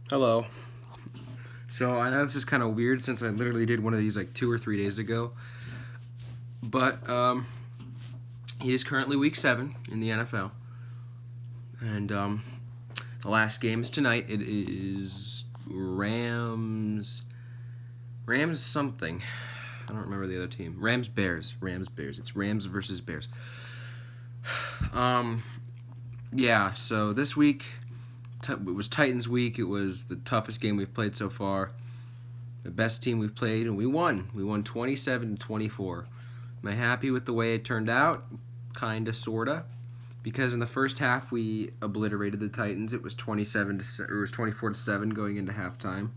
Hello. So I know this is kind of weird since I literally did one of these like 2 or 3 days ago, but he is currently week 7 in the NFL, and the last game is tonight. It is Rams something. I don't remember the other team. Rams Bears. It's Rams versus Bears. Um, yeah. So this week it was Titans week. It was the toughest game we've played so far. The best team we've played, and we won. We won 27-24. Am I happy with the way it turned out? Kinda, sorta. Because in the first half we obliterated the Titans. It was 24-7 going into halftime.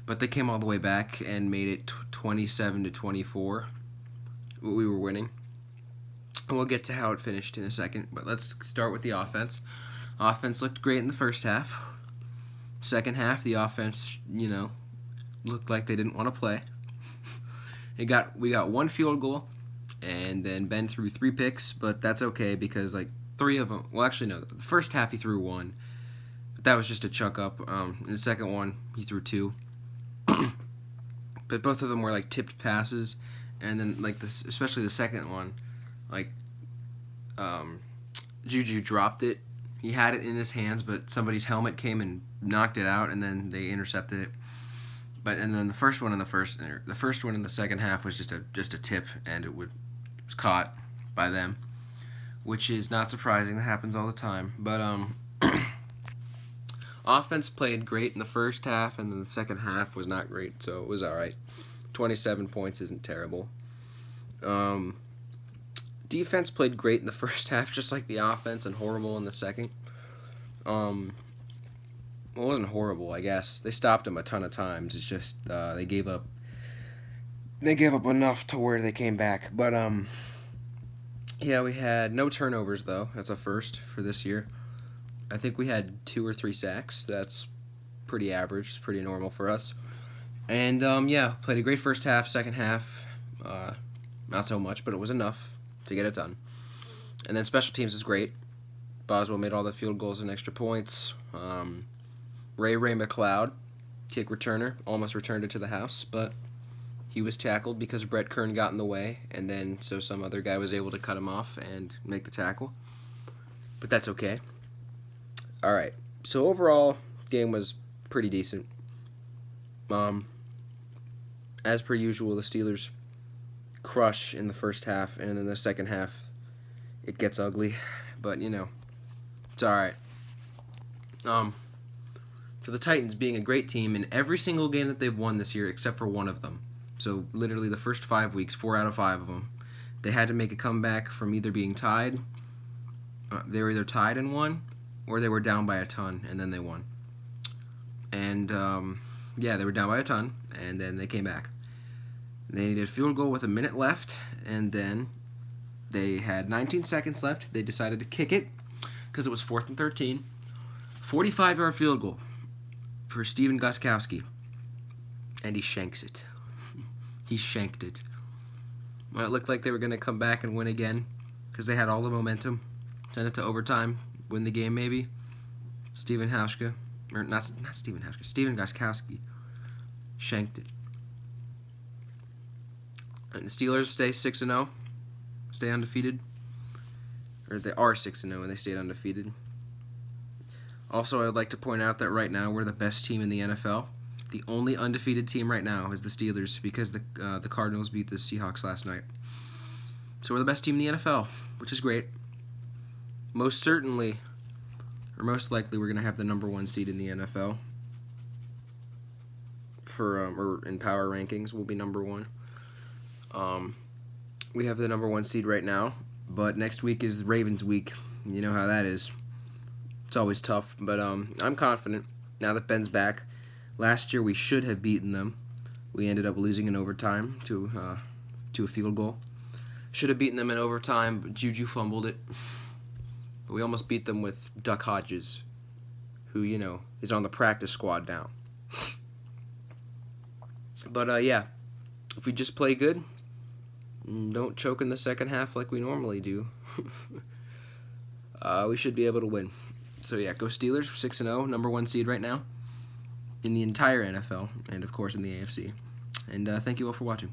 But they came all the way back and made it 27-24. We were winning. And we'll get to how it finished in a second. But let's start with the offense. Offense looked great in the first half. Second half, the offense, looked like they didn't want to play. We got one field goal, and then Ben threw 3 picks, but that's okay because like 3 of them. Well, actually no. The first half he threw 1, but that was just a chuck up. In the second one he threw 2, but both of them were like tipped passes, and then like especially the second one, like Juju dropped it. He had it in his hands, but somebody's helmet came and knocked it out, and then they intercepted it. And then the first one in the second half was just a tip, and it was caught by them, which is not surprising. That happens all the time. But offense played great in the first half, and then the second half was not great, so it was all right. 27 points isn't terrible. Defense played great in the first half, just like the offense, and horrible in the second. It wasn't horrible, I guess. They stopped him a ton of times. It's just they gave up. They gave up enough to where they came back. But yeah, we had no turnovers though. That's a first for this year. I think we had 2 or 3 sacks. That's pretty average. It's pretty normal for us. And yeah, played a great first half. Second half, not so much, but it was enough to get it done. And then special teams is great. Boswell made all the field goals and extra points. Ray McLeod, kick returner, almost returned it to the house, but he was tackled because Brett Kern got in the way, and then so some other guy was able to cut him off and make the tackle. But that's okay. All right. So overall, game was pretty decent. As per usual, the Steelers crush in the first half, and then the second half, it gets ugly. But it's all right. For the Titans being a great team in every single game that they've won this year except for one of them. So literally the first 5 weeks, 4 out of 5 of them, they had to make a comeback from either being tied. They were either tied and won, or they were down by a ton and then they won. And yeah, they were down by a ton and then they came back. They needed a field goal with a minute left, and then they had 19 seconds left. They decided to kick it because it was 4th and 13. 45-yard field goal for Steven Gostkowski, and he shanks it. He shanked it. Well, it looked like they were going to come back and win again because they had all the momentum. Send it to overtime, win the game maybe. Steven Gostkowski shanked it. And the Steelers stay 6-0, stay undefeated. Or they are 6-0 and they stayed undefeated. Also, I would like to point out that right now we're the best team in the NFL. The only undefeated team right now is the Steelers because the Cardinals beat the Seahawks last night. So we're the best team in the NFL, which is great. Most certainly, or most likely, we're going to have the number 1 seed in the NFL. Or in power rankings, we'll be number 1. We have the number 1 seed right now, but next week is Ravens week. You know how that is. It's always tough, but I'm confident now that Ben's back. Last year we should have beaten them. We ended up losing in overtime to a field goal. Should have beaten them in overtime, but Juju fumbled it. But we almost beat them with Duck Hodges, who is on the practice squad now. But yeah, if we just play good, don't choke in the second half like we normally do, we should be able to win. So yeah, go Steelers, 6-0, number 1 seed right now in the entire NFL, and of course in the AFC. And thank you all for watching.